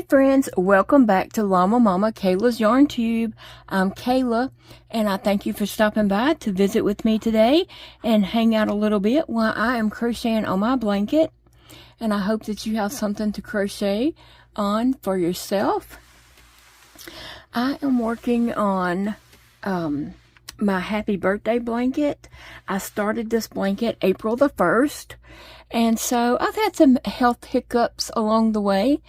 friends, welcome back to Llama Mama Kayla's Yarn Tube. I'm Kayla, and I thank you for stopping by to visit with me today and hang out a little bit while I am crocheting on my blanket. And I hope that you have something to crochet on for yourself. I am working on my happy birthday blanket. I started this blanket April the 1st, and so I've had some health hiccups along the way,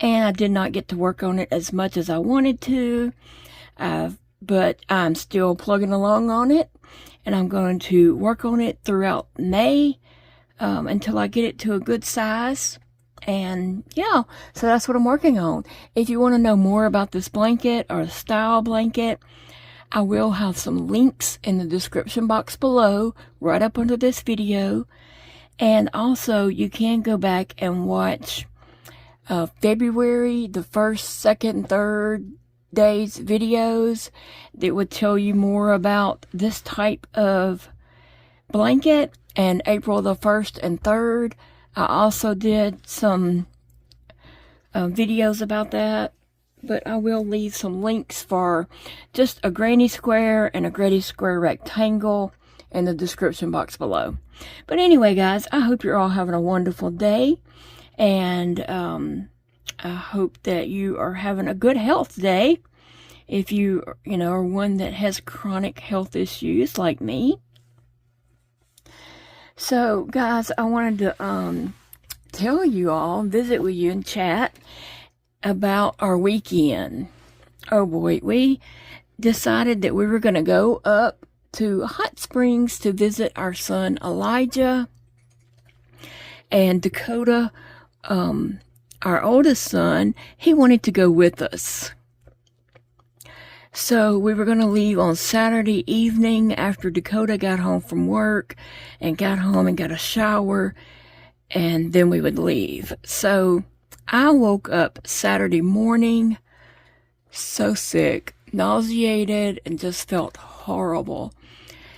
and I did not get to work on it as much as I wanted to, but I'm still plugging along on it, and I'm going to work on it throughout May until I get it to a good size. And yeah, so that's what I'm working on. If you want to know more about this blanket or the style blanket, I will have some links in the description box below, right up under this video. And also, you can go back and watch February, the 1st, 2nd, 3rd days videos that would tell you more about this type of blanket. And April the 1st and 3rd, I also did some videos about that. But I will leave some links for just a granny square and a granny square rectangle in the description box below. But anyway, guys, I hope you're all having a wonderful day. And I hope that you are having a good health day. If you are one that has chronic health issues like me. So, guys, I wanted to tell you all, visit with you and chat about our weekend. Oh boy, we decided that we were going to go up to Hot Springs to visit our son Elijah. And Dakota, our oldest son, he wanted to go with us. So we were going to leave on Saturday evening after Dakota got home from work and got home and got a shower, and then we would leave. So I woke up Saturday morning so sick, nauseated, and just felt horrible.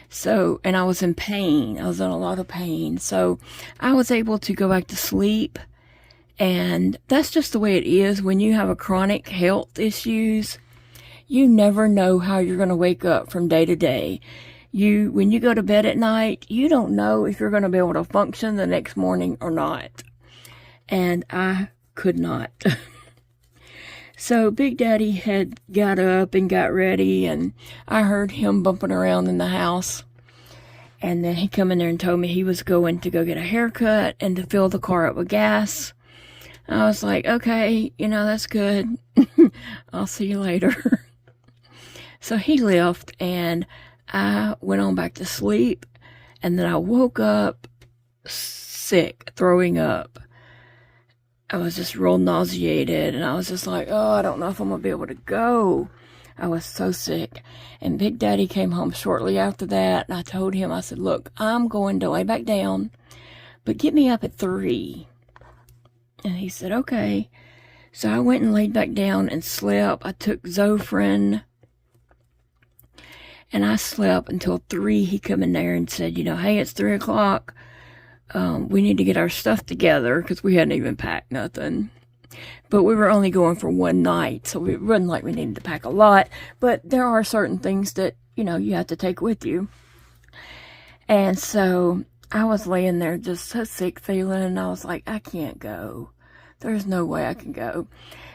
So, and I was in pain. I was in a lot of pain. So I was able to go back to sleep. And that's just the way it is when you have a chronic health issues. You never know how you're going to wake up from day to day. When you go to bed at night, you don't know if you're going to be able to function the next morning or not. And I could not. So Big Daddy had got up and got ready, and I heard him bumping around in the house. And then he come in there and told me he was going to go get a haircut and to fill the car up with gas. I was like, okay, that's good. I'll see you later. So he left, and I went on back to sleep, and then I woke up sick, throwing up. I was just real nauseated, and I was just like, oh, I don't know if I'm going to be able to go. I was so sick. And Big Daddy came home shortly after that, and I told him, I said, look, I'm going to lay back down, but get me up at 3. And he said, okay. So I went and laid back down and slept. I took Zofran, and I slept until 3. He come in there and said, hey, it's 3 o'clock. We need to get our stuff together because we hadn't even packed nothing. But we were only going for one night, so it wasn't like we needed to pack a lot. But there are certain things that, you have to take with you. And so I was laying there just so sick feeling, and I was like, I can't go. There's no way I can go.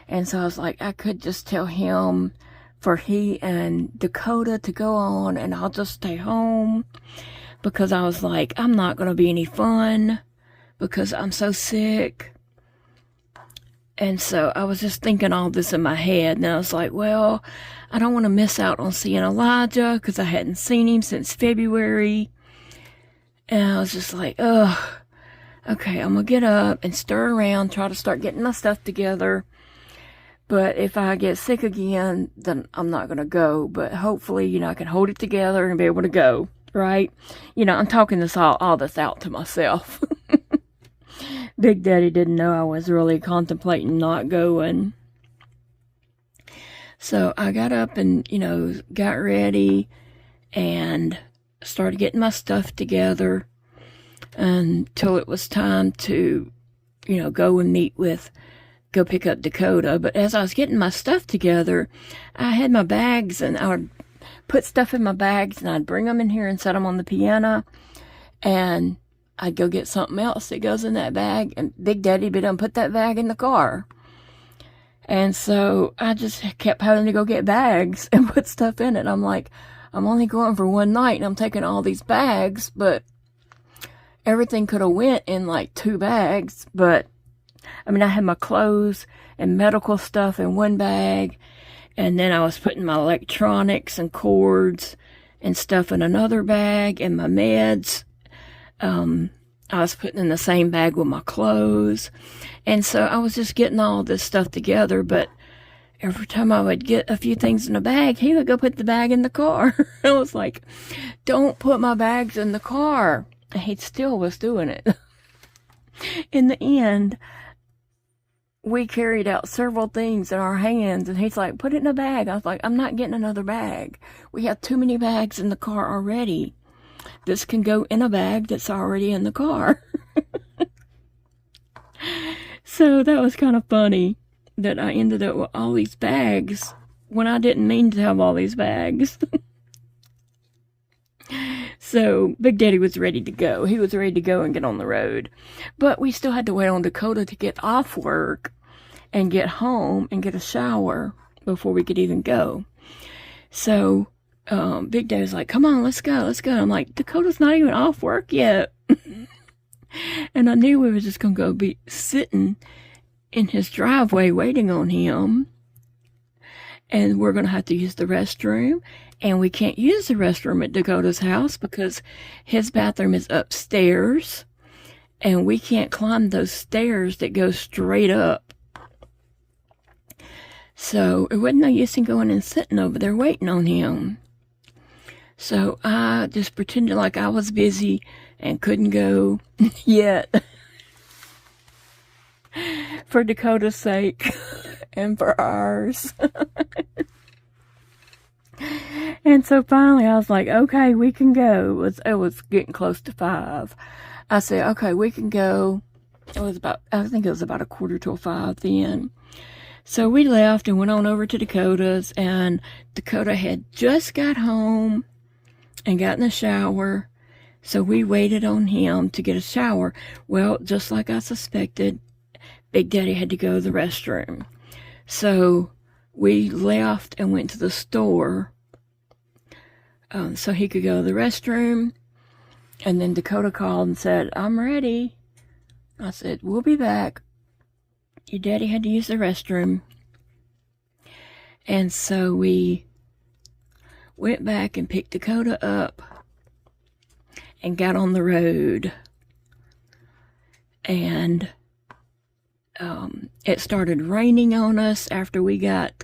And so I was like, I could just tell him for he and Dakota to go on, and I'll just stay home. Because I was like, I'm not going to be any fun because I'm so sick. And so I was just thinking all this in my head. And I was like, well, I don't want to miss out on seeing Elijah because I hadn't seen him since February. And I was just like, ugh, okay, I'm going to get up and stir around, try to start getting my stuff together. But if I get sick again, then I'm not going to go. But hopefully, I can hold it together and be able to go. Right? I'm talking all this out to myself. Big Daddy didn't know I was really contemplating not going. So I got up and, got ready and started getting my stuff together until it was time to, go and meet with go pick up Dakota. But as I was getting my stuff together, I had my bags, and I would put stuff in my bags, and I'd bring them in here and set them on the piano, and I'd go get something else that goes in that bag, and Big Daddy'd be done put that bag in the car. And so I just kept having to go get bags and put stuff in it. I'm like, I'm only going for one night, and I'm taking all these bags, but everything could have went in like 2 bags. But I mean, I had my clothes and medical stuff in one bag, and then I was putting my electronics and cords and stuff in another bag, and my meds I was putting in the same bag with my clothes. And so I was just getting all this stuff together, but every time I would get a few things in a bag, he would go put the bag in the car. I was like, don't put my bags in the car. And he still was doing it. In the end, we carried out several things in our hands, and he's like, put it in a bag. I was like, I'm not getting another bag. We have too many bags in the car already. This can go in a bag that's already in the car. So that was kind of funny that I ended up with all these bags when I didn't mean to have all these bags. So Big Daddy was ready to go. He was ready to go and get on the road. But we still had to wait on Dakota to get off work and get home and get a shower before we could even go. So Big Daddy was like, come on, let's go, let's go. I'm like, Dakota's not even off work yet. And I knew we were just going to go be sitting in his driveway waiting on him. And we're going to have to use the restroom. And we can't use the restroom at Dakota's house because his bathroom is upstairs. And we can't climb those stairs that go straight up. So it wasn't no use in going and sitting over there waiting on him. So I just pretended like I was busy and couldn't go yet. For Dakota's sake and for ours. And so finally I was like, okay, we can go. It was getting close to 5. I said, okay, we can go. I think it was about 4:45 then. So we left and went on over to Dakota's, and Dakota had just got home and got in the shower. So we waited on him to get a shower. Well, just like I suspected, Big Daddy had to go to the restroom. So we left and went to the store so he could go to the restroom. And then Dakota called and said, I'm ready. I said, we'll be back. Your daddy had to use the restroom. And so we went back and picked Dakota up and got on the road. And it started raining on us after we got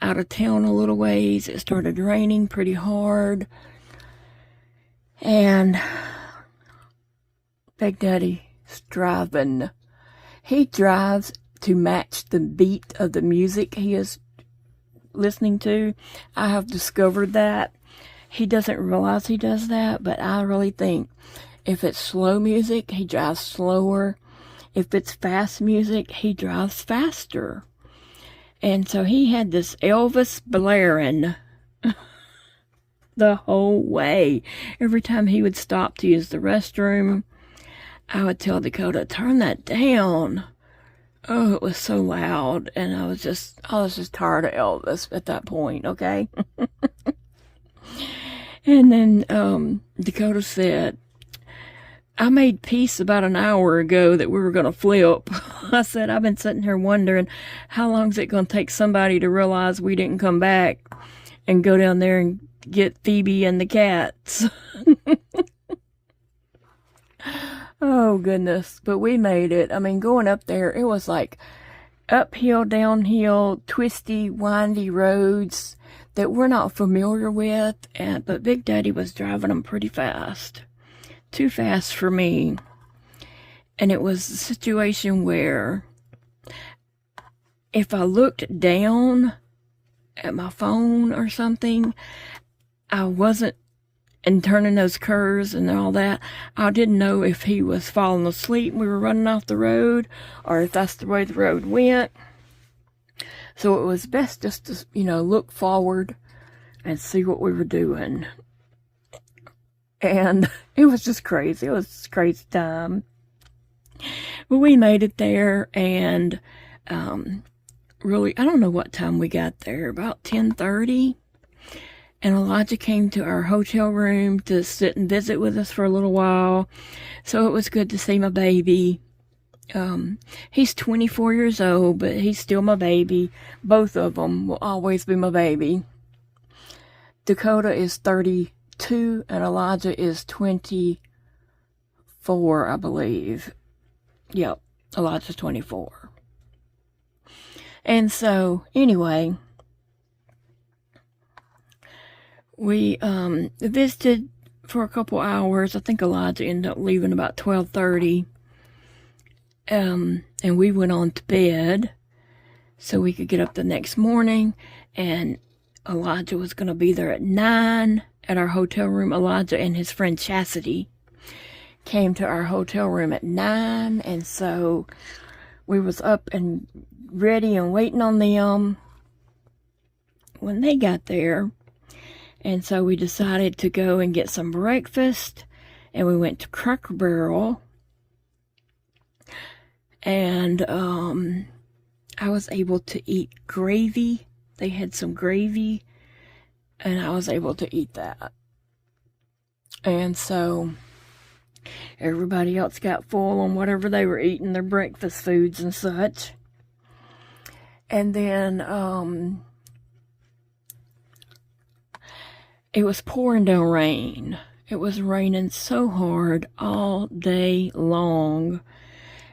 out of town a little ways. It started raining pretty hard. And Big Daddy's driving. He drives to match the beat of the music he is listening to. I have discovered that. He doesn't realize he does that, but I really think if it's slow music, he drives slower. If it's fast music, he drives faster. And so he had this Elvis blaring the whole way. Every time he would stop to use the restroom, I would tell Dakota, turn that down. Oh, it was so loud. And I was just tired of Elvis at that point, okay? And then Dakota said, I made peace about an hour ago that we were going to flip. I said, I've been sitting here wondering how long is it going to take somebody to realize we didn't come back and go down there and get Phoebe and the cats. Oh, goodness. But we made it. I mean, going up there, it was like uphill, downhill, twisty, windy roads that we're not familiar with. But Big Daddy was driving them pretty fast. Too fast for me. And it was a situation where if I looked down at my phone or something, I wasn't, and turning those curves and all that, I didn't know if he was falling asleep and we were running off the road, or if that's the way the road went. So it was best just to, you know, look forward and see what we were doing. And it was just crazy. It was a crazy time. But we made it there, and really, I don't know what time we got there, about 10:30. And Elijah came to our hotel room to sit and visit with us for a little while. So it was good to see my baby. He's 24 years old, but he's still my baby. Both of them will always be my baby. Dakota is 32 and Elijah is 24, I believe. Yep, Elijah's 24. And so, anyway, we visited for a couple hours. I think Elijah ended up leaving about 12:30. And we went on to bed so we could get up the next morning, and Elijah was going to be there at 9 at our hotel room. Elijah and his friend Chastity came to our hotel room at 9, and so we was up and ready and waiting on them when they got there. And so we decided to go and get some breakfast, and we went to Cracker Barrel. And I was able to eat gravy. They had some gravy, and I was able to eat that. And so everybody else got full on whatever they were eating, their breakfast foods and such. And then it was pouring down rain. It was raining so hard all day long.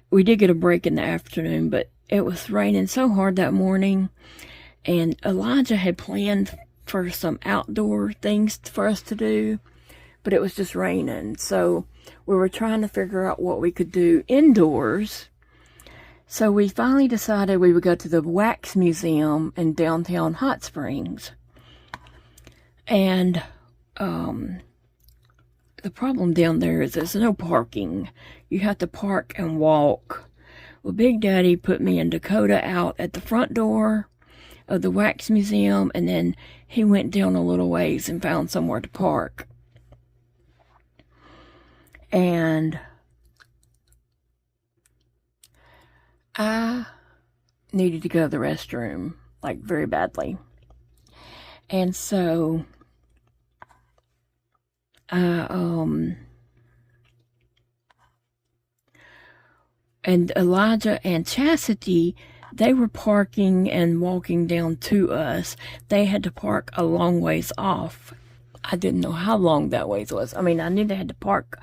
We did get a break in the afternoon, but it was raining so hard that morning. And Elijah had planned for some outdoor things for us to do, but it was just raining. So we were trying to figure out what we could do indoors. So we finally decided we would go to the Wax Museum in downtown Hot Springs. And the problem down there is there's no parking. You have to park and walk. Well, Big Daddy put me and Dakota out at the front door of the Wax Museum, and then he went down a little ways and found somewhere to park. And I needed to go to the restroom, like, very badly. And so and Elijah and Chastity, they were parking and walking down to us. They had to park a long ways off. I didn't know how long that ways was. I mean, I knew they had to park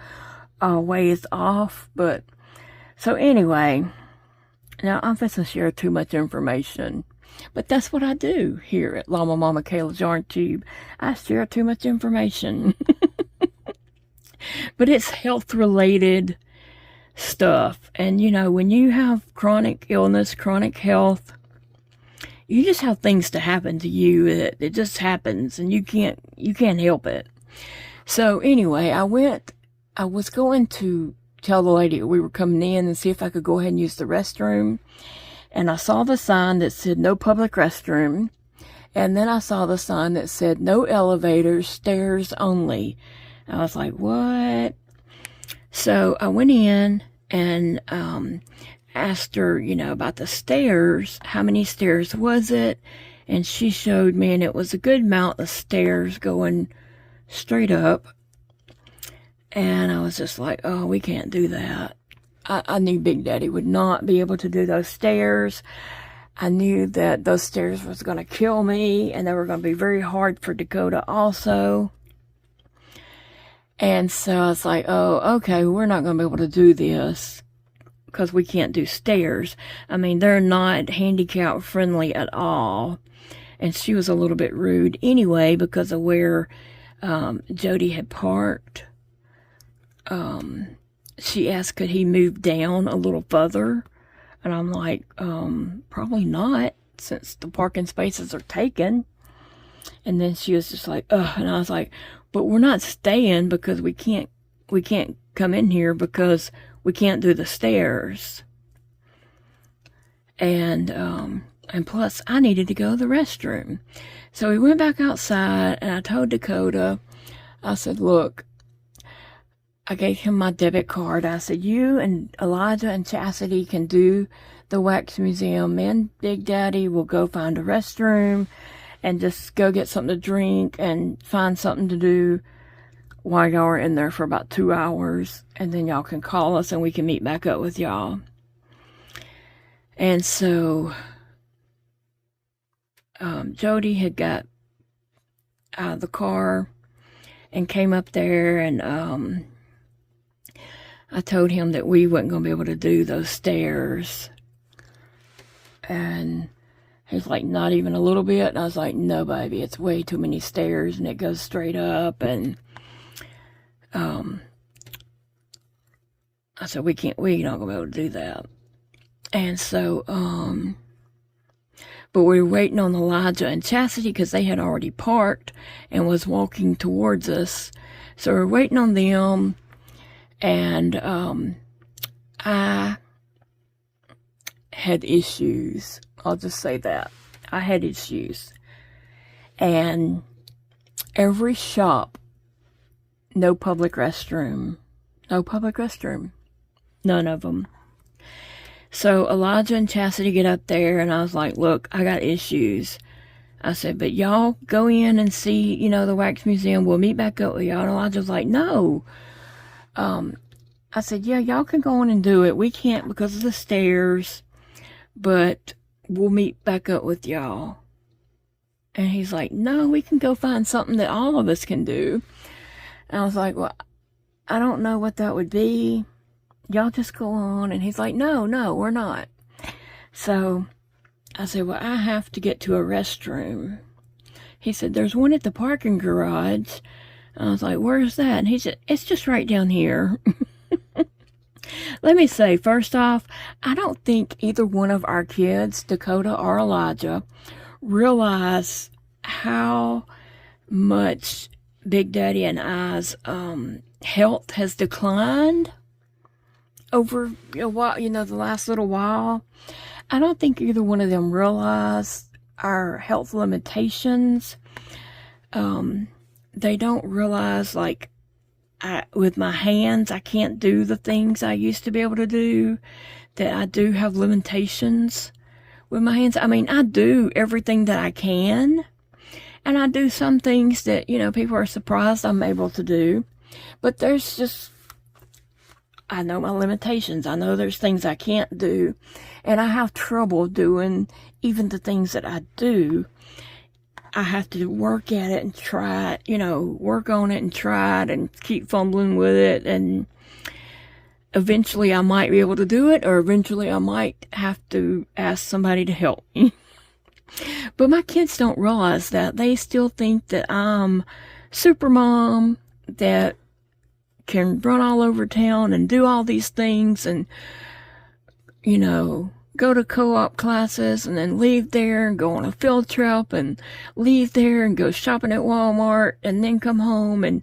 a ways off, but so anyway, now I'm supposed to share too much information. But that's what I do here at llamamakayla's Yarn Tube. I share too much information. But it's health-related stuff. And, you know, when you have chronic illness, chronic health, you just have things to happen to you. It just happens, and you can't help it. So, anyway, I was going to tell the lady we were coming in and see if I could go ahead and use the restroom. And I saw the sign that said no public restroom. And then I saw the sign that said no elevators, stairs only. I was like, what? So I went in and asked her, you know, about the stairs. How many stairs was it? And she showed me, and it was a good amount of stairs going straight up. And I was just like, oh, we can't do that. I knew Big Daddy would not be able to do those stairs. I knew that those stairs was going to kill me, and they were going to be very hard for Dakota also. And so I was like, oh, okay, we're not going to be able to do this because we can't do stairs. I mean, they're not handicap friendly at all. And she was a little bit rude anyway because of where Jody had parked. She asked, could he move down a little further? And I'm like, probably not, since the parking spaces are taken. And then she was just like, ugh. And I was like, but we're not staying because we can't come in here because we can't do the stairs. And And plus, I needed to go to the restroom. So we went back outside, and I told Dakota, I said, look, I gave him my debit card. I said, you and Elijah and Chastity can do the wax museum. Me and Big Daddy will go find a restroom and just go get something to drink and find something to do while y'all are in there for about 2 hours. And then y'all can call us and we can meet back up with y'all. And so Jody had got out of the car and came up there, and I told him that we wasn't going to be able to do those stairs. And he's like, not even a little bit? And I was like, no, baby, it's way too many stairs, and it goes straight up. And I said, we're not going to be able to do that. And so, but we were waiting on Elijah and Chastity because they had already parked and was walking towards us. So we're waiting on them, and I had issues. I'll just say that. I had issues. And every shop, no public restroom. No public restroom. None of them. So Elijah and Chastity get up there, and I was like, look, I got issues. I said, but y'all go in and see, the wax museum. We'll meet back up with y'all. And Elijah was like, no. I said, yeah, y'all can go on and do it. We can't because of the stairs, but we'll meet back up with y'all. And he's like, no, we can go find something that all of us can do. And I was like, well, I don't know what that would be. Y'all just go on. And he's like, no, we're not. So I said, well, I have to get to a restroom. He said, there's one at the parking garage. I was like, where's that? And he said, it's just right down here. Let me say, first off, I don't think either one of our kids, Dakota or Elijah, realize how much Big Daddy and I's health has declined over the last little while. I don't think either one of them realize our health limitations. They don't realize, like, with my hands, I can't do the things I used to be able to do, that I do have limitations with my hands. I mean, I do everything that I can, and I do some things that, people are surprised I'm able to do, but there's just, I know my limitations. I know there's things I can't do, and I have trouble doing even the things that I do. I have to work at it and try it, work on it and try it and keep fumbling with it, and eventually I might be able to do it, or eventually I might have to ask somebody to help me. But my kids don't realize that. They still think that I'm super mom that can run all over town and do all these things and, go to co-op classes and then leave there and go on a field trip and leave there and go shopping at Walmart and then come home and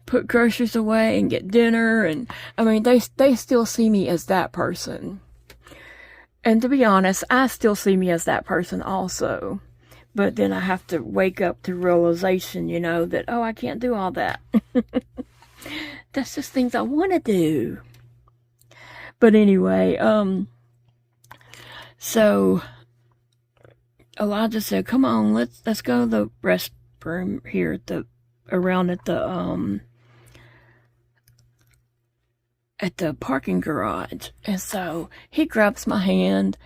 put groceries away and get dinner. And I mean, they still see me as that person. And to be honest, I still see me as that person also. But then I have to wake up to realization, that, oh, I can't do all that. That's just things I want to do. But anyway, so Elijah said, come on, let's go to the restroom here at the parking garage. And so he grabs my hand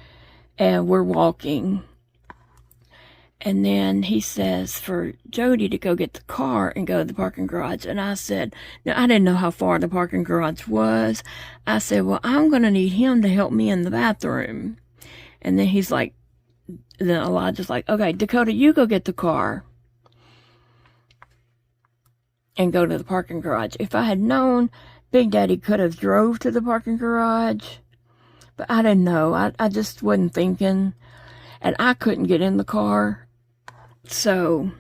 and we're walking. And then he says for Jody to go get the car and go to the parking garage. And I said, now I didn't know how far the parking garage was. I said, well, I'm going to need him to help me in the bathroom. And then then Elijah's like, okay, Dakota, you go get the car and go to the parking garage. If I had known, Big Daddy could have drove to the parking garage, but I didn't know. I just wasn't thinking, and I couldn't get in the car. So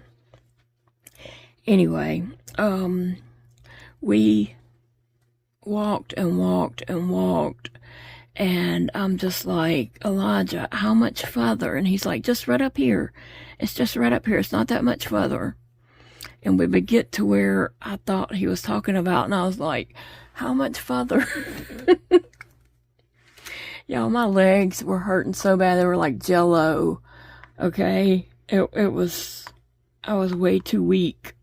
anyway, we walked and walked and walked, And I'm just like, Elijah, how much further? And he's like, just right up here. It's just right up here. It's not that much further. And we would get to where I thought he was talking about, and I was like, how much further? Y'all, my legs were hurting so bad. They were like jello. Okay? It was, I was way too weak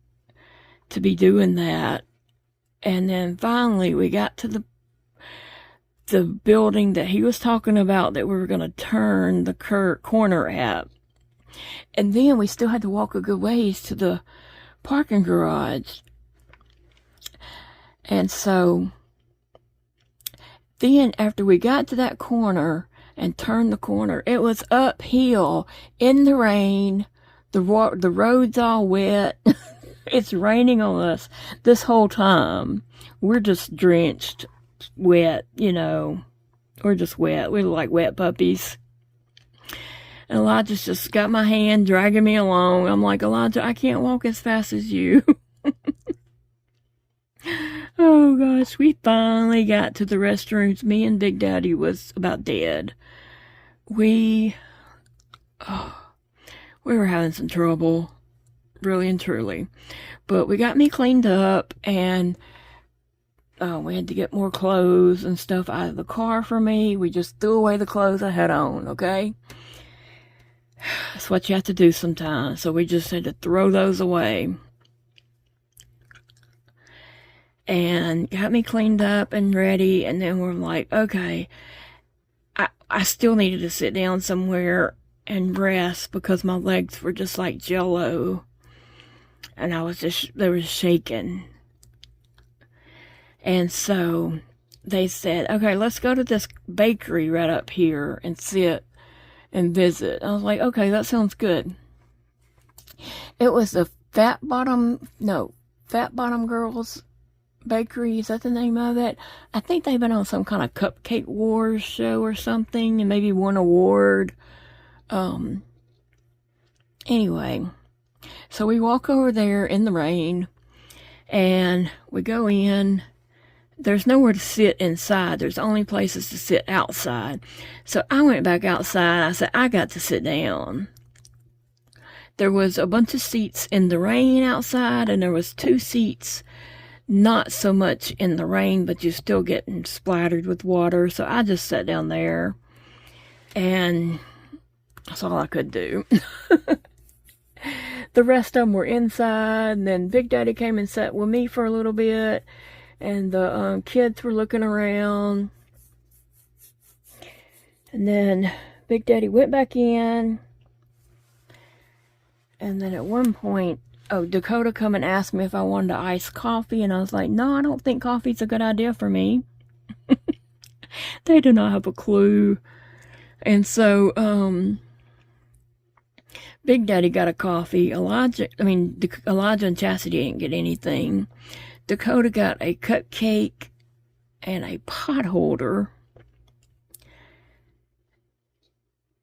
to be doing that. And then finally we got to the building that he was talking about that we were going to turn the corner at. And then we still had to walk a good ways to the parking garage. And so then after we got to that corner and turned the corner, it was uphill in the rain. The road's all wet. It's raining on us this whole time. We're just drenched, wet, you know. We're just wet. We're like wet puppies. And Elijah's just got my hand dragging me along. I'm like, Elijah, I can't walk as fast as you. Oh gosh, we finally got to the restrooms. Me and Big Daddy was about dead. We were having some trouble, really and truly. But we got me cleaned up, and we had to get more clothes and stuff out of the car for me. We just threw away the clothes I had on, okay? That's what you have to do sometimes. So we just had to throw those away. And got me cleaned up and ready, and then we're like, okay, I still needed to sit down somewhere and rest because my legs were just like jello. And they were shaking. And so they said, okay, let's go to this bakery right up here and sit and visit. I was like, okay, that sounds good. It was the Fat Bottom Girls Bakery. Is that the name of it? I think they've been on some kind of Cupcake Wars show or something and maybe won an award. Anyway, so we walk over there in the rain and we go in. There's nowhere to sit inside. There's only places to sit outside. So I went back outside. I said, I got to sit down. There was a bunch of seats in the rain outside, and there was 2 seats not so much in the rain, but you're still getting splattered with water. So I just sat down there, and that's all I could do. The rest of them were inside, and then Big Daddy came and sat with me for a little bit, and the kids were looking around. And then Big Daddy went back in, and then at one point, Dakota come and asked me if I wanted iced coffee, and I was like, no, I don't think coffee's a good idea for me. They do not have a clue. And so, Big Daddy got a coffee. Elijah and Chastity didn't get anything. Dakota got a cupcake and a pot holder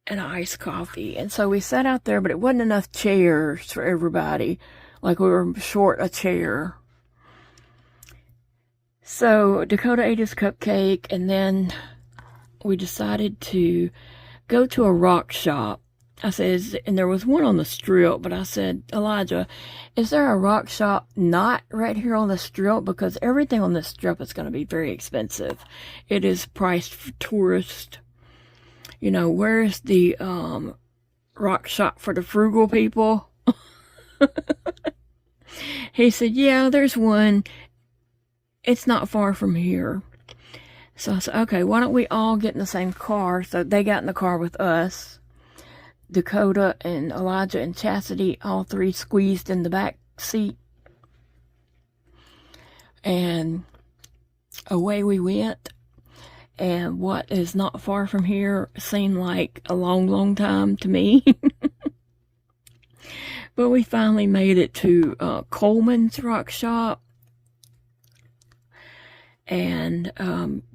and an iced coffee. And so we sat out there, but it wasn't enough chairs for everybody. Like, we were short a chair. So Dakota ate his cupcake, and then we decided to go to a rock shop. I said, and there was one on the strip, but I said, Elijah, is there a rock shop not right here on the strip? Because everything on the strip is going to be very expensive. It is priced for tourists. You know, where's the rock shop for the frugal people? He said, yeah, there's one. It's not far from here. So I said, okay, why don't we all get in the same car? So they got in the car with us. Dakota and Elijah and Chastity, all 3 squeezed in the back seat. And away we went. And what is not far from here seemed like a long, long time to me. But we finally made it to Coleman's Rock Shop. And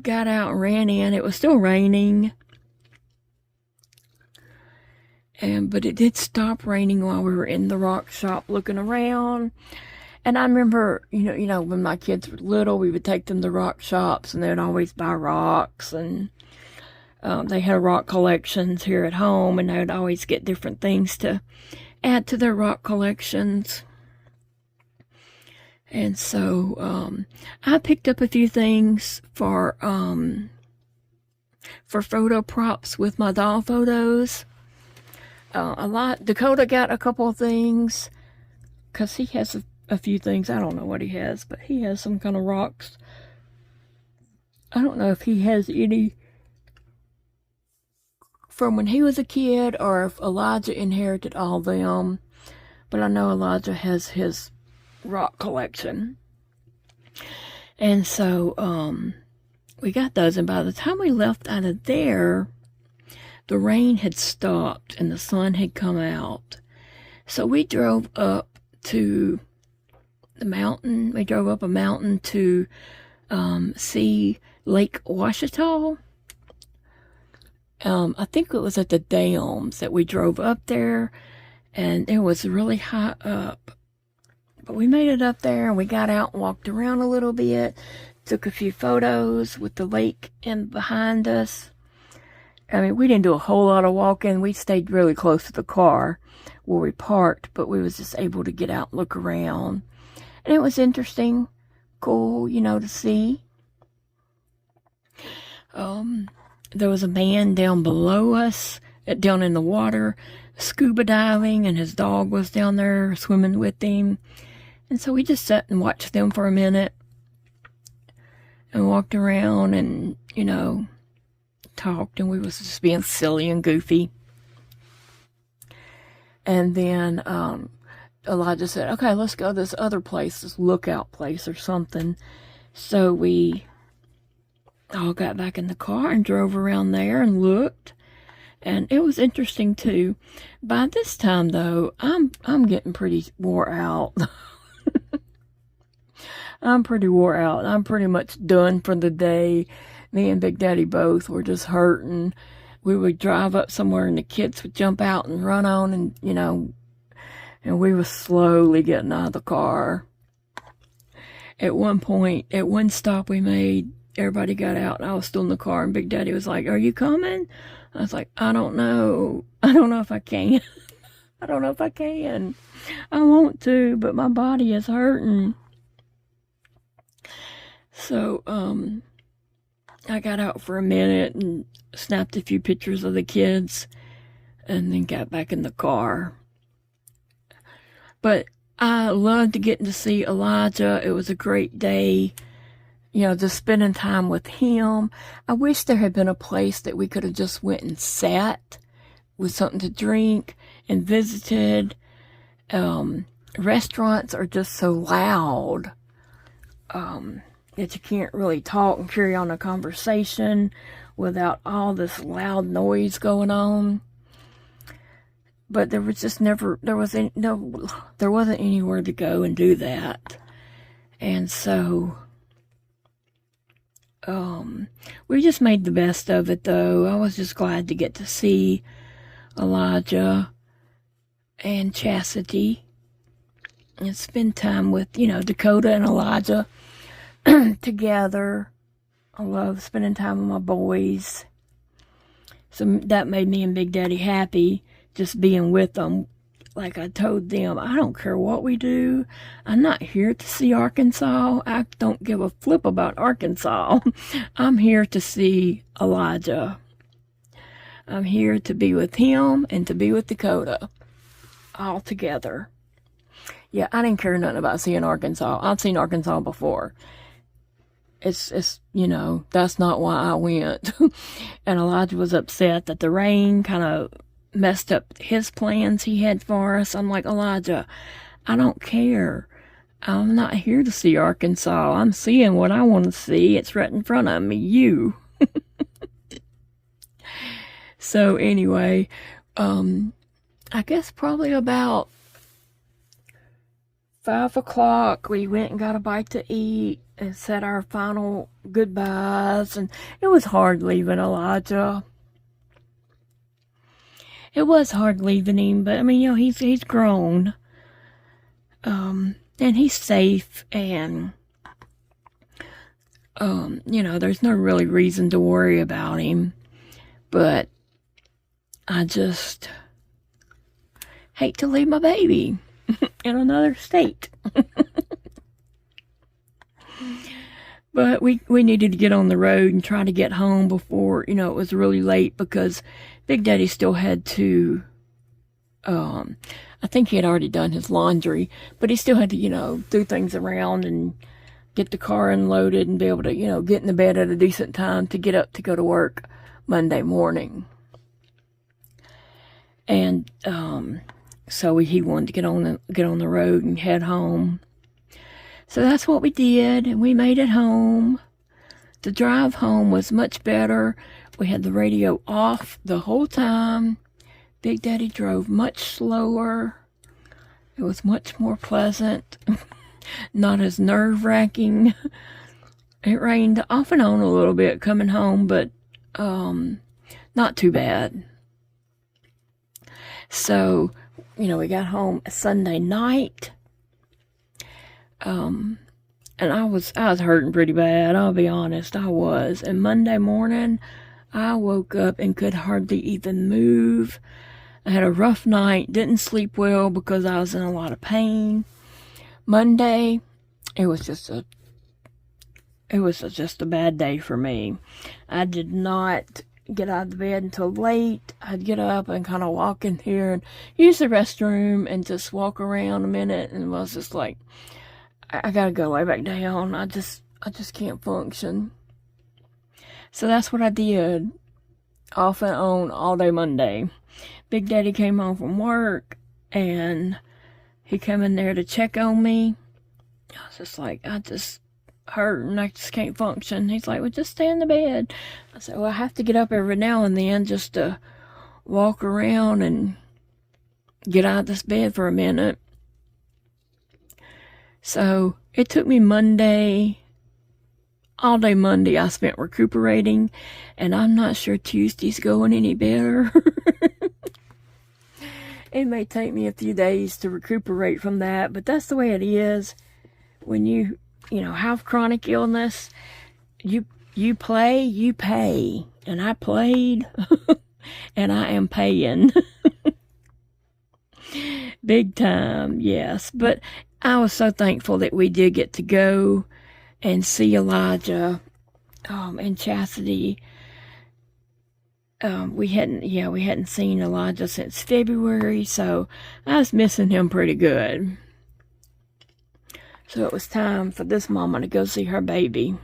got out and ran in. It was still raining. But it did stop raining while we were in the rock shop looking around. And I remember, you know, when my kids were little, we would take them to rock shops, and they would always buy rocks. And They had rock collections here at home, and they would always get different things to add to their rock collections. And so I picked up a few things for photo props with my doll photos. Dakota got a couple of things, because he has a few things. I don't know what he has, but he has some kind of rocks. I don't know if he has any from when he was a kid, or if Elijah inherited all of them. But I know Elijah has his rock collection. And so we got those, and by the time we left out of there, the rain had stopped and the sun had come out. So we drove up to the mountain. We drove up a mountain to see Lake Ouachita. I think it was at the dams that we drove up there, and it was really high up. But we made it up there, and we got out and walked around a little bit, took a few photos with the lake in behind us. I mean, we didn't do a whole lot of walking. We stayed really close to the car where we parked, but we was just able to get out and look around. And it was interesting, cool, to see. There was a man down below us, down in the water, scuba diving, and his dog was down there swimming with him. And so we just sat and watched them for a minute and walked around and, talked, and we was just being silly and goofy. And then Elijah said, okay, let's go to this other place, this lookout place or something. So we all got back in the car and drove around there and looked, and it was interesting too. By this time though, I'm getting pretty wore out. I'm pretty wore out. I'm pretty much done for the day. Me and Big Daddy both were just hurting. We would drive up somewhere and the kids would jump out and run on, and and we were slowly getting out of the car. At one point, at one stop we made, everybody got out and I was still in the car, and Big Daddy was like, are you coming? I was like, I don't know. I don't know if I can. I don't know if I can. I want to, but my body is hurting. So, I got out for a minute and snapped a few pictures of the kids and then got back in the car. But I loved getting to see Elijah. It was a great day, just spending time with him. I wish there had been a place that we could have just went and sat with something to drink and visited. Restaurants are just so loud that you can't really talk and carry on a conversation without all this loud noise going on. But there was just there wasn't anywhere to go and do that. And so we just made the best of it though. I was just glad to get to see Elijah and Chastity and spend time with, Dakota and Elijah together. I love spending time with my boys. So that made me and Big Daddy happy, just being with them. Like I told them, I don't care what we do. I'm not here to see Arkansas. I don't give a flip about Arkansas. I'm here to see Elijah. I'm here to be with him and to be with Dakota. All together. Yeah, I didn't care nothing about seeing Arkansas. I've seen Arkansas before. It's that's not why I went. And Elijah was upset that the rain kind of messed up his plans he had for us. I'm like, Elijah, I don't care. I'm not here to see Arkansas. I'm seeing what I want to see. It's right in front of me, you. So anyway, I guess probably about 5 o'clock, we went and got a bite to eat and said our final goodbyes. And it was hard leaving Elijah. It was hard leaving him, but I mean, he's grown. And he's safe, and there's no really reason to worry about him. But I just hate to leave my baby in another state. But we needed to get on the road and try to get home before, it was really late, because Big Daddy still had to, I think he had already done his laundry, but he still had to, do things around and get the car unloaded and be able to, get in the bed at a decent time to get up to go to work Monday morning. And so he wanted to get on the road and head home. So that's what we did, and we made it home. The drive home was much better. We had the radio off the whole time. Big Daddy drove much slower. It was much more pleasant, not as nerve-wracking. It rained off and on a little bit coming home, but not too bad. So, we got home Sunday night. And I was hurting pretty bad, I'll be honest, I was. And Monday morning, I woke up and could hardly even move. I had a rough night, didn't sleep well because I was in a lot of pain. Monday, it was just a bad day for me. I did not get out of the bed until late. I'd get up and kind of walk in here and use the restroom and just walk around a minute, and I was just like, I gotta go lay back down. I just can't function. So that's what I did, off and on all day Monday. Big Daddy came home from work, and he came in there to check on me. I was just like, I just hurt and I just can't function. He's like, well, just stay in the bed. I said, well, I have to get up every now and then just to walk around and get out of this bed for a minute. So it took me all day Monday I spent recuperating, and I'm not sure Tuesday's going any better. It may take me a few days to recuperate from that, but that's the way it is. When you have chronic illness, you play, you pay. And I played, and I am paying. Big time, yes. But I was so thankful that we did get to go and see Elijah and Chastity. We hadn't seen Elijah since February, so I was missing him pretty good. So it was time for this mama to go see her baby.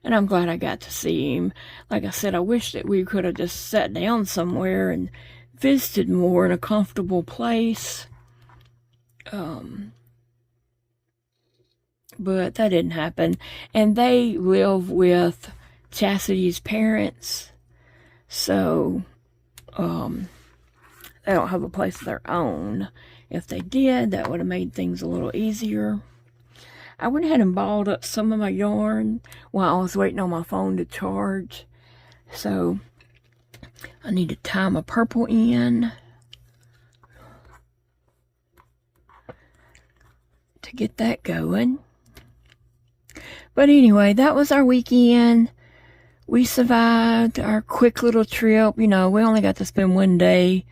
And I'm glad I got to see him. Like I said, I wish that we could have just sat down somewhere and visited more in a comfortable place. But that didn't happen. And they live with Chastity's parents. So, they don't have a place of their own. If they did, that would have made things a little easier. I went ahead and balled up some of my yarn while I was waiting on my phone to charge. So, I need to tie my purple in to get that going. But anyway, that was our weekend. We survived our quick little trip. We only got to spend one day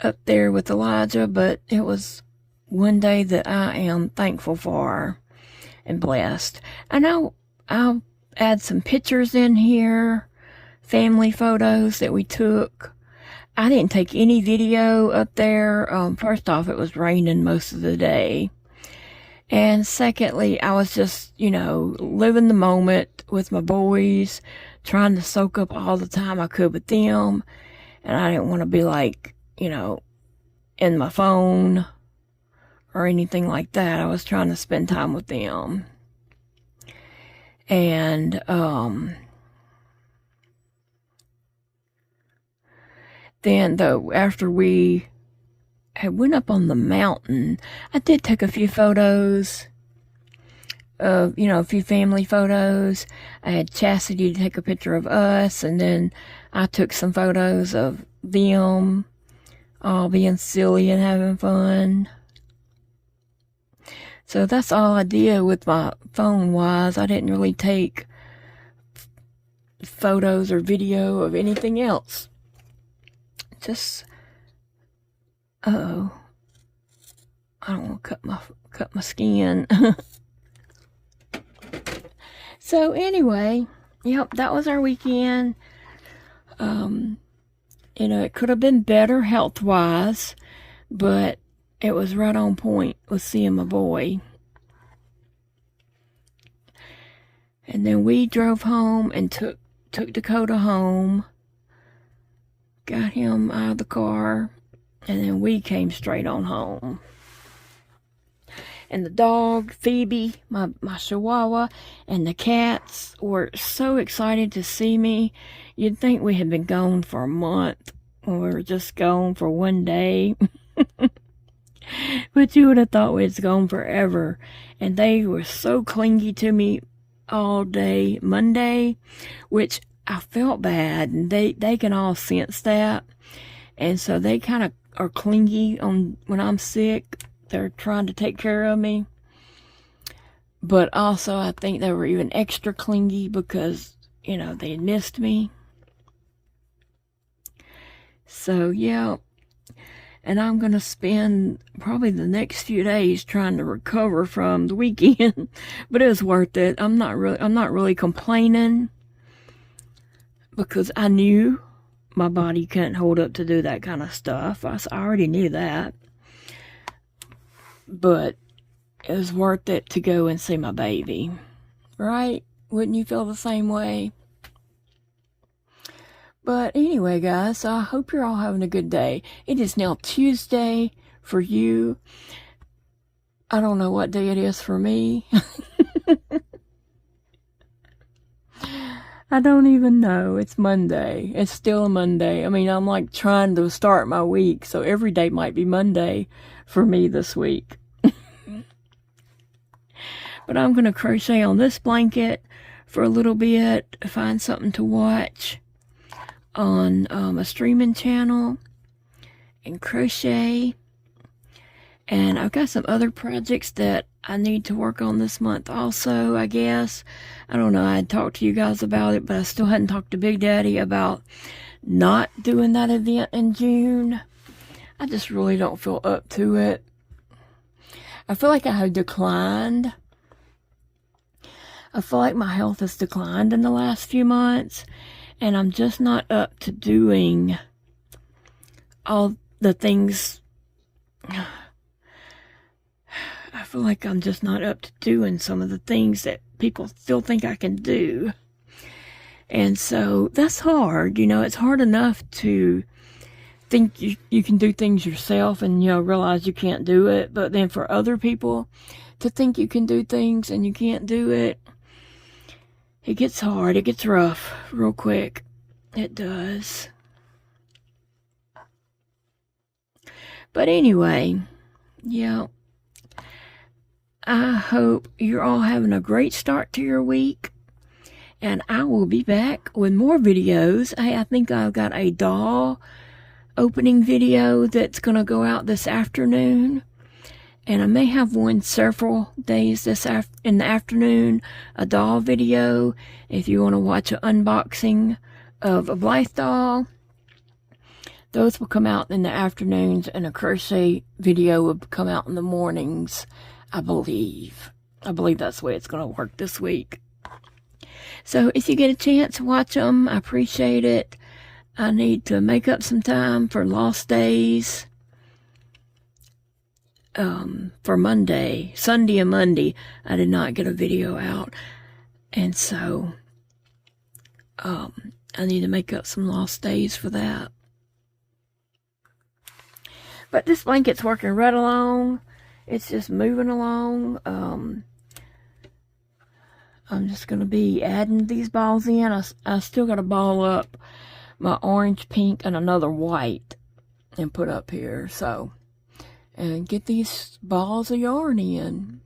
up there with Elijah, but it was one day that I am thankful for and blessed. And I'll add some pictures in here, family photos that we took. I didn't take any video up there. First off, it was raining most of the day. And secondly, I was just, living the moment with my boys, trying to soak up all the time I could with them. And I didn't want to be like, in my phone or anything like that. I was trying to spend time with them. And, then though, after we had went up on the mountain, I did take a few photos of, a few family photos. I had Chastity to take a picture of us, and then I took some photos of them all being silly and having fun. So that's all I did with my phone wise. I didn't really take photos or video of anything else. Just, uh-oh, I don't want to cut my skin. So anyway, yep, that was our weekend. You know, it could have been better health-wise, but it was right on point with seeing my boy. And then we drove home and took Dakota home, got him out of the car, and then we came straight on home. And the dog, Phoebe, my chihuahua, and the cats were so excited to see me. You'd think we had been gone for a month, or we were just gone for one day. But you would have thought we was gone forever. And they were so clingy to me all day Monday, which I felt bad, and they can all sense that. And so they kind of are clingy on when I'm sick. They're trying to take care of me. But also I think they were even extra clingy because, you know, they had missed me. So, yeah. And I'm going to spend probably the next few days trying to recover from the weekend. But it was worth it. I'm not really complaining, because I knew my body couldn't hold up to do that kind of stuff. I already knew that. But it was worth it to go and see my baby. Right? Wouldn't you feel the same way? But anyway, guys, so I hope you're all having a good day. It is now Tuesday for you. I don't know what day it is for me. I don't even know. It's Monday. It's still a Monday. I mean, I'm like trying to start my week, so every day might be Monday for me this week. But I'm going to crochet on this blanket for a little bit, find something to watch on a streaming channel, and crochet. And I've got some other projects that I need to work on this month also, I guess. I don't know, I had talked to you guys about it, but I still hadn't talked to Big Daddy about not doing that event in June. I just really don't feel up to it. I feel like I have declined. I feel like my health has declined in the last few months, and I'm just not up to doing all the things. I feel like I'm just not up to doing some of the things that people still think I can do. And so that's hard. You know, it's hard enough to think you can do things yourself and, you know, realize you can't do it. But then for other people to think you can do things and you can't do it, it gets hard. It gets rough real quick. It does. But anyway, yeah. I hope you're all having a great start to your week. And I will be back with more videos. I think I've got a doll opening video that's going to go out this afternoon. And I may have one several days in the afternoon, a doll video. If you want to watch an unboxing of a Blythe doll, those will come out in the afternoons, and a crochet video will come out in the mornings, I believe. I believe that's the way it's going to work this week. So if you get a chance, watch them. I appreciate it. I need to make up some time for lost days. For Monday, Sunday and Monday, I did not get a video out. And so, I need to make up some lost days for that. But this blanket's working right along. It's just moving along. I'm just going to be adding these balls in. I still got to ball up my orange, pink, and another white and put up here. So, and get these balls of yarn in.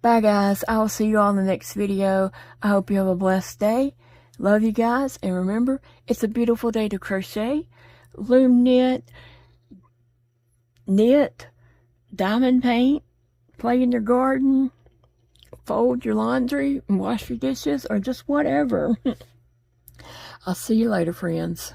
Bye, guys. I'll see you all in the next video. I hope you have a blessed day. Love you guys. And remember, it's a beautiful day to crochet, loom knit, diamond paint, play in your garden, fold your laundry, and wash your dishes, or just whatever. I'll see you later, friends.